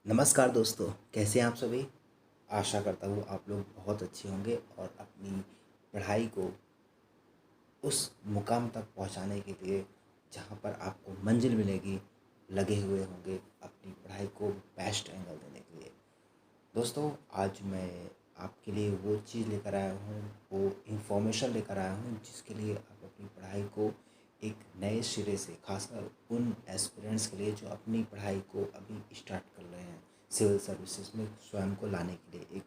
नमस्कार दोस्तों, कैसे हैं आप सभी। आशा करता हूँ आप लोग बहुत अच्छे होंगे और अपनी पढ़ाई को उस मुकाम तक पहुँचाने के लिए जहाँ पर आपको मंजिल मिलेगी लगे हुए होंगे अपनी पढ़ाई को बेस्ट एंगल देने के लिए। दोस्तों, आज मैं आपके लिए वो चीज़ लेकर आया हूँ, वो इन्फॉर्मेशन लेकर आया हूँ जिसके लिए आप अपनी पढ़ाई को एक नए सिरे से, खासकर उन एस्पिरेंट्स के लिए जो अपनी पढ़ाई को अभी स्टार्ट कर रहे हैं, सिविल सर्विसेज में स्वयं को लाने के लिए, एक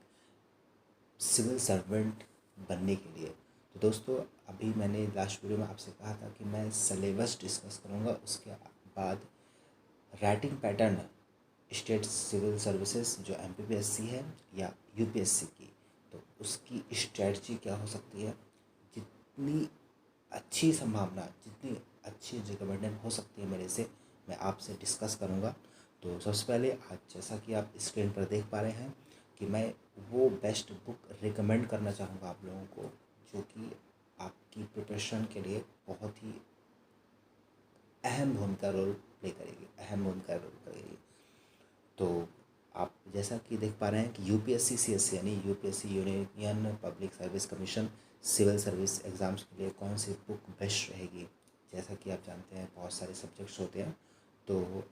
सिविल सर्वेंट बनने के लिए। तो दोस्तों, अभी मैंने लास्ट वीडियो में आपसे कहा था कि मैं सिलेबस डिस्कस करूँगा, उसके बाद writing pattern state civil services जो एमपीपीएससी है या यूपीएससी की, तो उसकी स्ट्रेटजी क्या हो सकती है, जितनी अच्छी संभावना, जितनी अच्छी रिकमेंडेशन हो सकती है मेरे से, मैं आपसे डिस्कस करूँगा। तो सबसे पहले आज जैसा कि आप स्क्रीन पर देख पा रहे हैं कि मैं वो बेस्ट बुक रिकमेंड करना चाहूँगा आप लोगों को जो कि आपकी प्रिपरेशन के लिए बहुत ही अहम भूमिका रोल प्ले करेगी, अहम भूमिका रोल करेगी। तो आप जैसा कि देख पा रहे हैं कि यूपीएससी सीएससी यानी UPSC union public service commission civil service exams के लिए कौन सी बुक बेस्ट रहेगी। जैसा कि आप जानते हैं बहुत सारे सब्जेक्ट्स होते हैं, तो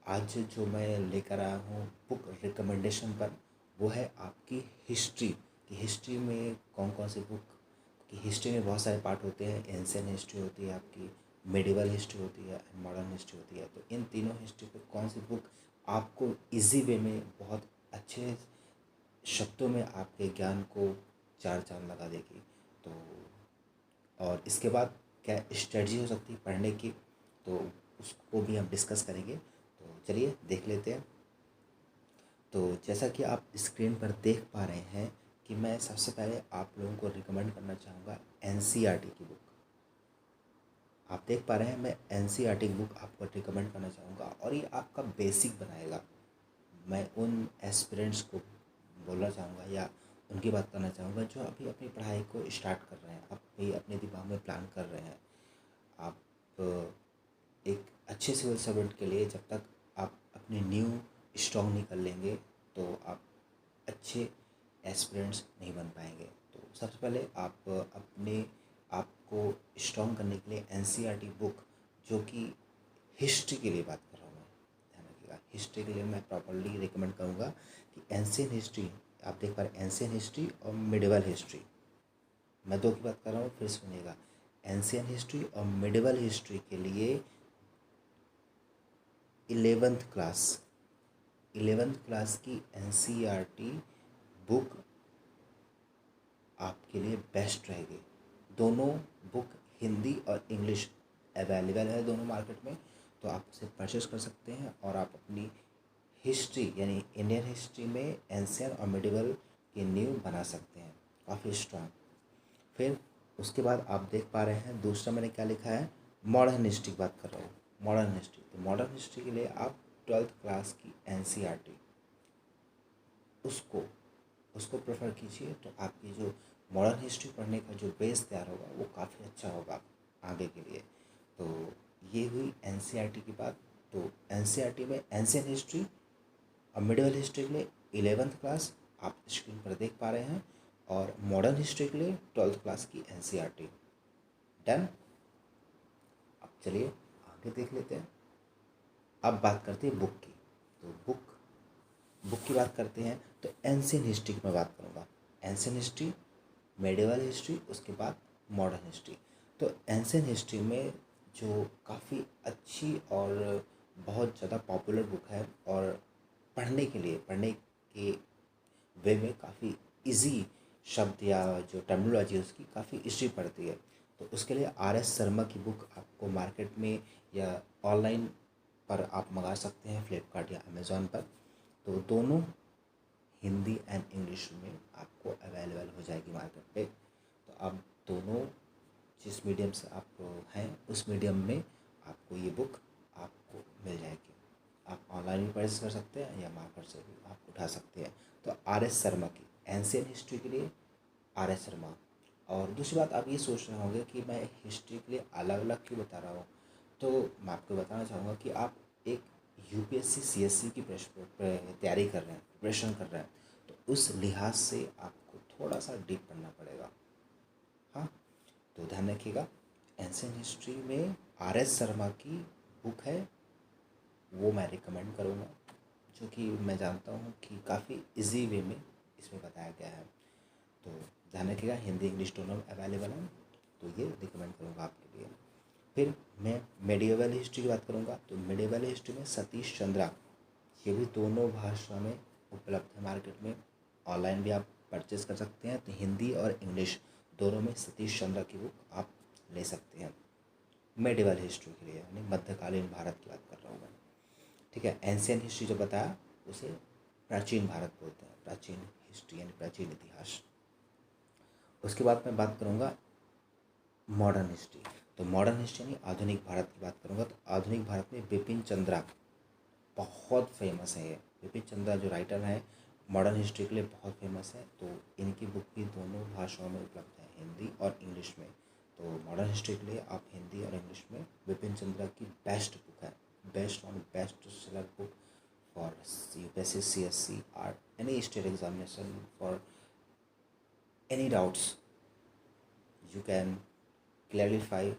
आज जो मैं लेकर आया हूँ बुक रिकमेंडेशन पर, वो है आपकी हिस्ट्री की। हिस्ट्री में कौन कौन सी बुक की, हिस्ट्री में बहुत सारे पार्ट होते हैं। एंशियंट हिस्ट्री होती है, आपकी मेडिवल हिस्ट्री होती है, मॉडर्न हिस्ट्री होती है। तो इन तीनों हिस्ट्री पे कौन सी बुक आपको इजी वे में, बहुत अच्छे शब्दों में आपके ज्ञान को चार चांद लगा देगी। तो और इसके बाद क्या स्ट्रेटजी हो सकती है पढ़ने की, तो उसको भी हम डिस्कस करेंगे। तो चलिए देख लेते हैं। तो जैसा कि आप स्क्रीन पर देख पा रहे हैं कि मैं सबसे पहले आप लोगों को रिकमेंड करना चाहूँगा एनसीईआरटी की बुक। आप देख पा रहे हैं मैं एनसीईआरटी की बुक आपको रिकमेंड करना चाहूँगा और ये आपका बेसिक बनाएगा। मैं उन एस्पिरेंट्स को बोलना चाहूँगा या उनकी बात करना चाहूँगा जो अभी अपनी पढ़ाई को स्टार्ट कर रहे हैं, अभी अपने दिमाग में प्लान कर रहे हैं। आप एक अच्छे सिविल सर्वेंट के लिए जब तक आप अपनी नींव स्ट्रॉन्ग नहीं कर लेंगे तो आप अच्छे एस्पिरेंट्स नहीं बन पाएंगे। तो सबसे पहले आप अपने आप को स्ट्रॉन्ग करने के लिए एनसीईआरटी बुक, जो कि हिस्ट्री के लिए बात कर रहा हूँ मैं, ध्यान रखिएगा, हिस्ट्री के लिए मैं प्रॉपर्ली रिकमेंड करूँगा कि एंशियंट हिस्ट्री, आप देख पा रहे हैं एंशियंट हिस्ट्री और मिडिवल हिस्ट्री, मैं दो की बात कर रहा हूँ, फिर सुनिएगा। एंशियंट हिस्ट्री और मिडिवल हिस्ट्री के लिए 11th क्लास की एनसीईआरटी बुक आपके लिए बेस्ट रहेगी। दोनों बुक हिंदी और इंग्लिश अवेलेबल है दोनों मार्केट में, तो आप उसे परचेस कर सकते हैं और आप अपनी हिस्ट्री यानी इंडियन हिस्ट्री में एंशियंट और मिडिवल की नींव बना सकते हैं काफ़ी स्ट्रांग। फिर उसके बाद आप देख पा रहे हैं दूसरा मैंने क्या लिखा है, मॉडर्न हिस्ट्री की बात कर रहा हूँ। मॉडर्न हिस्ट्री, तो मॉडर्न हिस्ट्री के लिए आप 12th क्लास की एनसीईआरटी उसको उसको प्रेफर कीजिए। तो आपकी जो मॉडर्न हिस्ट्री पढ़ने का जो बेस तैयार होगा वो काफ़ी अच्छा होगा आगे के लिए। तो ये हुई एनसीईआरटी की बात। तो एनसीईआरटी में एंशियंट हिस्ट्री और मिडिवल हिस्ट्री के लिए 11th क्लास आप स्क्रीन पर देख पा रहे हैं, और मॉडर्न हिस्ट्री के लिए 12th क्लास की एनसीईआरटी। डन। अब चलिए आगे देख लेते हैं। अब बात करते हैं बुक की। तो बुक बुक की बात करते हैं तो एंशियंट हिस्ट्री की मैं बात करूँगा। एंशियंट हिस्ट्री, मेडिवल हिस्ट्री, उसके बाद मॉडर्न हिस्ट्री। तो एंशियंट हिस्ट्री में जो काफ़ी अच्छी और बहुत ज़्यादा पॉपुलर बुक है और पढ़ने के वे में काफ़ी इजी शब्द या जो टर्मिनोलॉजी है उसकी काफ़ी ईज़ी पड़ती है। तो उसके लिए आर एस शर्मा की बुक आपको मार्केट में या ऑनलाइन पर आप मंगा सकते हैं, फ्लिपकार्ट या अमेज़ॉन पर। तो दोनों हिंदी एंड इंग्लिश में आपको अवेलेबल हो जाएगी मार्केट पे। तो आप दोनों जिस मीडियम से आप हैं उस मीडियम में आपको ये बुक आपको मिल जाएगी। आप ऑनलाइन भी परचेस कर सकते हैं या मार्केट से भी आप उठा सकते हैं। तो आर एस शर्मा की एंशियंट हिस्ट्री के लिए आर एस शर्मा। और दूसरी बात, आप ये सोच रहे होंगे कि मैं हिस्ट्री के लिए अलग अलग क्यों बता रहा हूँ। तो मैं आपको बताना चाहूँगा कि आप एक यूपीएससी सीएससी की तैयारी कर रहे हैं, प्रिपरेशन कर रहे हैं, तो उस लिहाज से आपको थोड़ा सा डीप पढ़ना पड़ेगा। हाँ, तो ध्यान रखिएगा। एंशियंट हिस्ट्री में आर.एस. शर्मा की बुक है, वो मैं रिकमेंड करूँगा, जो कि मैं जानता हूँ कि काफ़ी इजी वे में इसमें बताया गया है। तो ध्यान रखिएगा, हिंदी इंग्लिश दोनों अवेलेबल हैं, तो ये रिकमेंड करूँगा आपके लिए। फिर मैं मेडिएवल हिस्ट्री की बात करूँगा, तो मेडिएवल हिस्ट्री में सतीश चंद्रा, ये भी दोनों भाषा में उपलब्ध है मार्केट में। ऑनलाइन भी आप परचेज़ कर सकते हैं, तो हिंदी और इंग्लिश दोनों में सतीश चंद्रा की बुक आप ले सकते हैं मेडिएवल हिस्ट्री के लिए, यानी मध्यकालीन भारत की बात कर रहा हूँ मैं। ठीक है, एंशियंट हिस्ट्री जो बताया उसे प्राचीन भारत बोलते हैं, प्राचीन हिस्ट्री यानी प्राचीन इतिहास। उसके बाद मैं बात करूँगा मॉडर्न हिस्ट्री। तो मॉडर्न हिस्ट्री यानी आधुनिक भारत की बात करूँगा, तो आधुनिक भारत में बिपिन चंद्रा बहुत फेमस है। ये बिपिन चंद्रा जो राइटर हैं मॉडर्न हिस्ट्री के लिए बहुत फेमस है, तो इनकी बुक भी दोनों भाषाओं में उपलब्ध है, हिंदी और इंग्लिश में। तो मॉडर्न हिस्ट्री के लिए आप हिंदी और इंग्लिश में बिपिन चंद्रा की बेस्ट बुक है, best on best seller book for UPSC CSC or any state examination for any doubts you can clarify.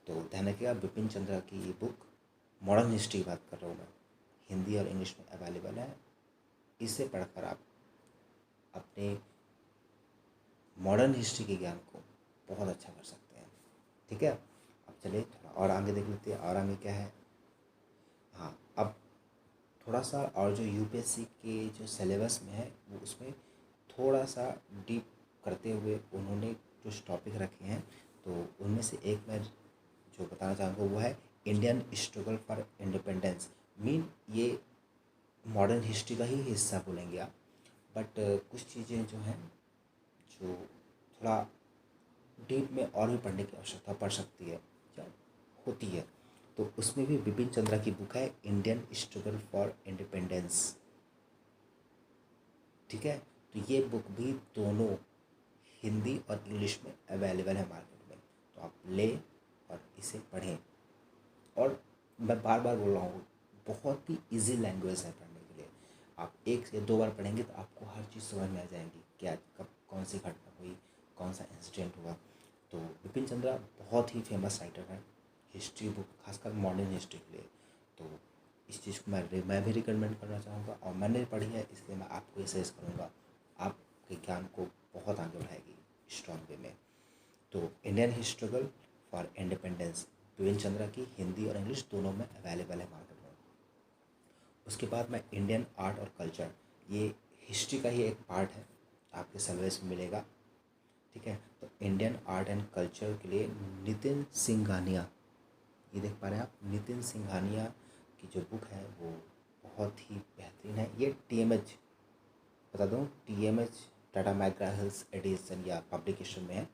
तो ध्यान रखिएगा, बिपिन चंद्रा की ये बुक मॉडर्न हिस्ट्री की बात कर रहा हूँ मैं, हिंदी और इंग्लिश में अवेलेबल है। इसे पढ़कर आप अपने मॉडर्न हिस्ट्री के ज्ञान को बहुत अच्छा कर सकते हैं। ठीक है, अब चलिए थोड़ा और आगे देख लेते हैं, और आगे क्या है। हाँ, अब थोड़ा सा और जो यूपीएससी के जो सिलेबस में है वो उसमें थोड़ा सा डीप करते हुए उन्होंने कुछ टॉपिक रखे हैं, तो उनमें से एक मैं जो बताना चाहूँगा वो है Indian struggle for independence. Mean ये मॉडर्न हिस्ट्री का ही हिस्सा बोलेंगे आप, बट कुछ चीज़ें जो हैं जो थोड़ा डीप में और भी पढ़ने की आवश्यकता पड़ सकती है या होती है, तो उसमें भी बिपिन चंद्रा की बुक है इंडियन स्ट्रगल फॉर इंडिपेंडेंस। ठीक है, तो ये बुक भी दोनों हिंदी और इंग्लिश में अवेलेबल है मार्केट में, तो आप लें और इसे पढ़ें। और मैं बार बार बोल रहा हूँ, बहुत ही इजी लैंग्वेज है पढ़ने के लिए। आप एक से दो बार पढ़ेंगे तो आपको हर चीज़ समझ में आ जाएगी, क्या कब कौन सी घटना हुई, कौन सा इंसिडेंट हुआ। तो बिपिन चंद्रा बहुत ही फेमस राइटर है हिस्ट्री बुक, खासकर मॉडर्न हिस्ट्री के लिए। तो इस चीज़ को मैं भी रिकमेंड करना चाहूँगा, और मैंने पढ़ी है इसलिए मैं आपको ये सजेस्ट करूँगा, आपके ज्ञान को बहुत आगे बढ़ाएगी स्ट्रॉन्ग वे में। तो Indian struggle for independence Bipin Chandra की हिंदी और इंग्लिश दोनों में अवेलेबल है मार्केट में। उसके बाद में इंडियन आर्ट और कल्चर, ये हिस्ट्री का ही एक पार्ट है, आपके सिलेबस में मिलेगा। ठीक है, तो इंडियन आर्ट एंड कल्चर के लिए नितिन सिंघानिया, ये देख पा रहे हैं आप, नितिन सिंघानिया की जो बुक है वो बहुत ही बेहतरीन है। ये टीएमएच बता दूँ, TMH Tata McGraw Hills edition या पब्लिकेशन में है।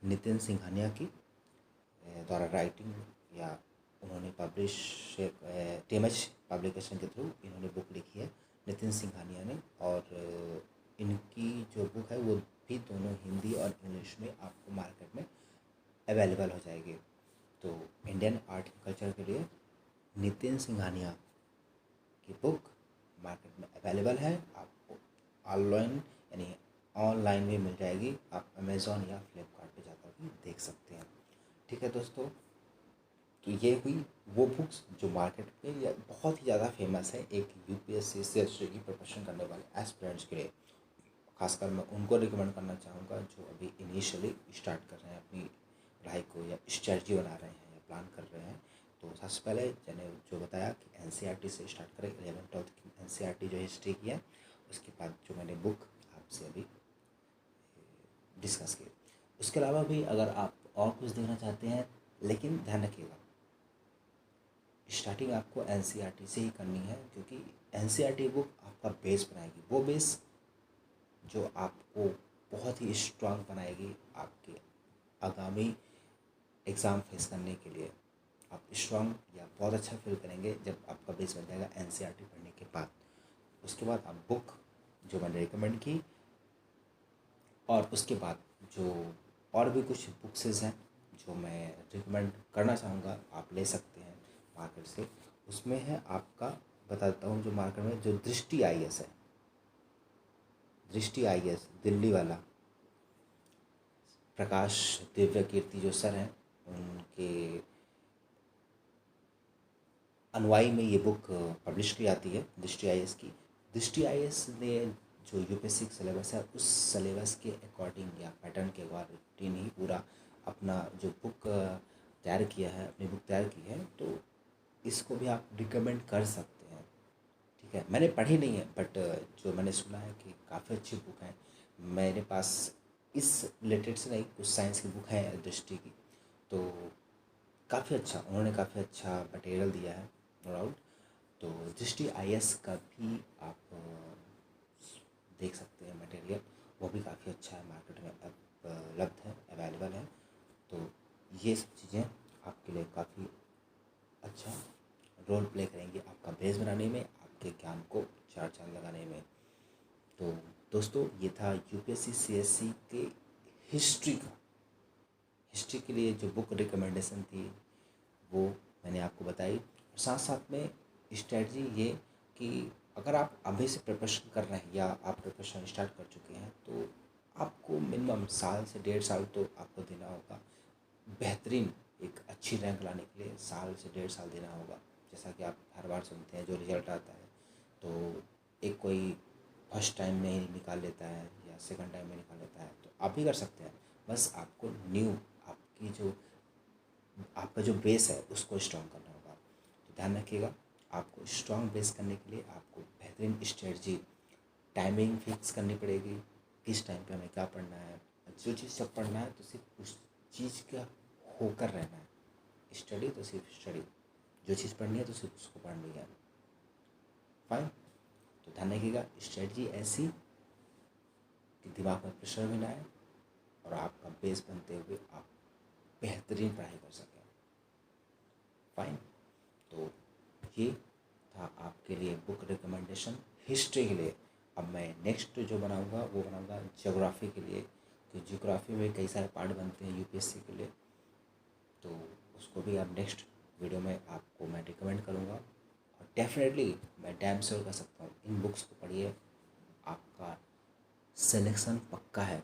नितिन सिंघानिया की द्वारा राइटिंग या उन्होंने पब्लिश टीएमएच पब्लिकेशन के थ्रू इन्होंने बुक लिखी है नितिन सिंघानिया ने, और इनकी जो बुक है वो भी दोनों हिंदी और इंग्लिश में आपको मार्केट में अवेलेबल हो जाएगी। तो इंडियन आर्ट कल्चर के लिए नितिन सिंघानिया की बुक मार्केट में अवेलेबल है, आपको ऑनलाइन यानी ऑनलाइन भी मिल जाएगी, आप अमेज़ॉन या फ्लिपकार्ट पे जाकर भी देख सकते हैं। ठीक है दोस्तों, तो ये हुई वो बुक्स जो मार्केट में या बहुत ही ज़्यादा फेमस है एक यूपीएससी सीएससी की प्रिपरेशन करने वाले एस्पिरेंट्स के लिए। खासकर मैं उनको रिकमेंड करना चाहूँगा जो अभी इनिशियली स्टार्ट कर रहे हैं अपनी पढ़ाई को, या स्ट्रेटजी बना रहे हैं या प्लान कर रहे हैं। तो सबसे पहले मैंने जो बताया कि एनसीईआरटी से स्टार्ट करें, 11th-12th की एनसीईआरटी जो हिस्ट्री की है, उसके बाद जो मैंने बुक आपसे अभी डिस्कस की। उसके अलावा भी अगर आप और कुछ देखना चाहते हैं, लेकिन ध्यान रखिएगा स्टार्टिंग आपको एनसीईआरटी से ही करनी है, क्योंकि एनसीईआरटी बुक आपका बेस बनाएगी, वो बेस जो आपको बहुत ही स्ट्रांग बनाएगी आपके आगामी एग्ज़ाम फेस करने के लिए। आप स्ट्रांग या बहुत अच्छा फील करेंगे जब आपका बेस बन जाएगा एनसीईआरटी पढ़ने के बाद। उसके बाद आप बुक जो मैंने रिकमेंड की, और उसके बाद जो और भी कुछ बुक्सेस हैं जो मैं रिकमेंड करना चाहूँगा, आप ले सकते हैं मार्केट से। उसमें है आपका, बताता हूँ, जो मार्केट में जो दृष्टि आईएएस है, दृष्टि आईएएस दिल्ली वाला, प्रकाश दिव्य कीर्ति जो सर हैं, उनके अनुयायी में ये बुक पब्लिश की जाती है दृष्टि आईएएस की। दृष्टि आईएएस ने जो यूपीएससी सिलेबस है उस सिलेबस के अकॉर्डिंग या पैटर्न के अकॉर्डिंग ही पूरा अपना जो बुक तैयार किया है, अपनी बुक तैयार की है। तो इसको भी आप रिकमेंड कर सकते हैं। ठीक है, मैंने पढ़ी नहीं है, बट जो मैंने सुना है कि काफ़ी अच्छी बुक है। मेरे पास इस रिलेटेड से नहीं, कुछ साइंस की बुक है दृष्टि की, तो काफ़ी अच्छा, उन्होंने काफ़ी अच्छा मटेरियल दिया है, नो डाउट। तो दृष्टि आईएएस का भी आप देख सकते हैं मटेरियल, वो भी काफ़ी अच्छा है, मार्केट में उपलब्ध है, अवेलेबल है। तो ये सब चीज़ें आपके लिए काफ़ी अच्छा रोल प्ले करेंगे आपका बेस बनाने में, आपके ज्ञान को चार चांद लगाने में। तो दोस्तों, ये था यूपीएससी सीएससी के हिस्ट्री का, हिस्ट्री के लिए जो बुक रिकमेंडेशन थी वो मैंने आपको बताई। और साथ साथ में स्ट्रेटजी ये कि अगर आप अभी से प्रिपरेशन कर रहे हैं या आप प्रिपरेशन स्टार्ट कर चुके हैं, तो आपको मिनिमम साल से 1.5 साल तो आपको देना होगा। बेहतरीन एक अच्छी रैंक लाने के लिए साल से 1.5 साल देना होगा। जैसा कि आप हर बार सुनते हैं, जो रिजल्ट आता है तो एक कोई फर्स्ट टाइम में ही निकाल लेता है या सेकंड टाइम में निकाल लेता है, तो आप भी कर सकते हैं। बस आपको न्यू, आपकी जो आपका जो बेस है उसको स्ट्रॉन्ग करना होगा। तो ध्यान रखिएगा, आपको स्ट्रॉन्ग बेस करने के लिए आपको बेहतरीन स्ट्रेटजी, टाइमिंग फिक्स करनी पड़ेगी, किस टाइम पे हमें क्या पढ़ना है। जो चीज़ सब पढ़ना है तो सिर्फ उस चीज़ का होकर रहना है। स्टडी तो सिर्फ स्टडी, जो चीज़ पढ़नी है तो सिर्फ उसको पढ़नी है। फाइन। तो ध्यान रखिएगा, स्ट्रेटजी ऐसी कि दिमाग में प्रेशर भी ना आए और आपका बेस बनते हुए आप बेहतरीन पढ़ाई कर सकें। फाइन। तो ये था आपके लिए बुक रिकमेंडेशन हिस्ट्री के लिए। अब मैं नेक्स्ट जो बनाऊंगा वो बनाऊंगा ज्योग्राफी के लिए, तो ज्योग्राफी में कई सारे पार्ट बनते हैं यूपीएससी के लिए, तो उसको भी अब नेक्स्ट वीडियो में आपको मैं रिकमेंड करूँगा। और डेफिनेटली मैं डैम श्योर कर सकता हूँ, इन बुक्स को पढ़िए, आपका सिलेक्शन पक्का है।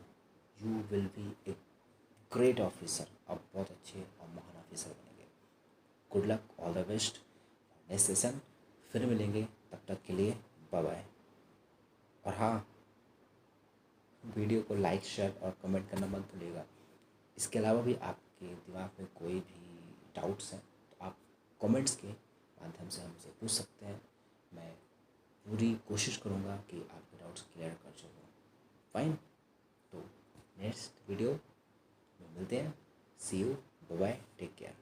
You will be a great officer, आप बहुत अच्छे और महान ऑफिसर बनेंगे। Good luck, all the best. Next session फिर मिलेंगे, तब तक के लिए बाय बाय। और हाँ, वीडियो को लाइक शेयर और कमेंट करना मत भूलिएगा। इसके अलावा भी आपके दिमाग में कोई भी डाउट्स हैं तो आप कमेंट्स के माध्यम से हमसे पूछ सकते हैं। मैं पूरी कोशिश करूँगा कि आपके डाउट्स क्लियर कर सकूँ। फाइन। तो नेक्स्ट वीडियो में मिलते हैं। See you, bye bye, take care.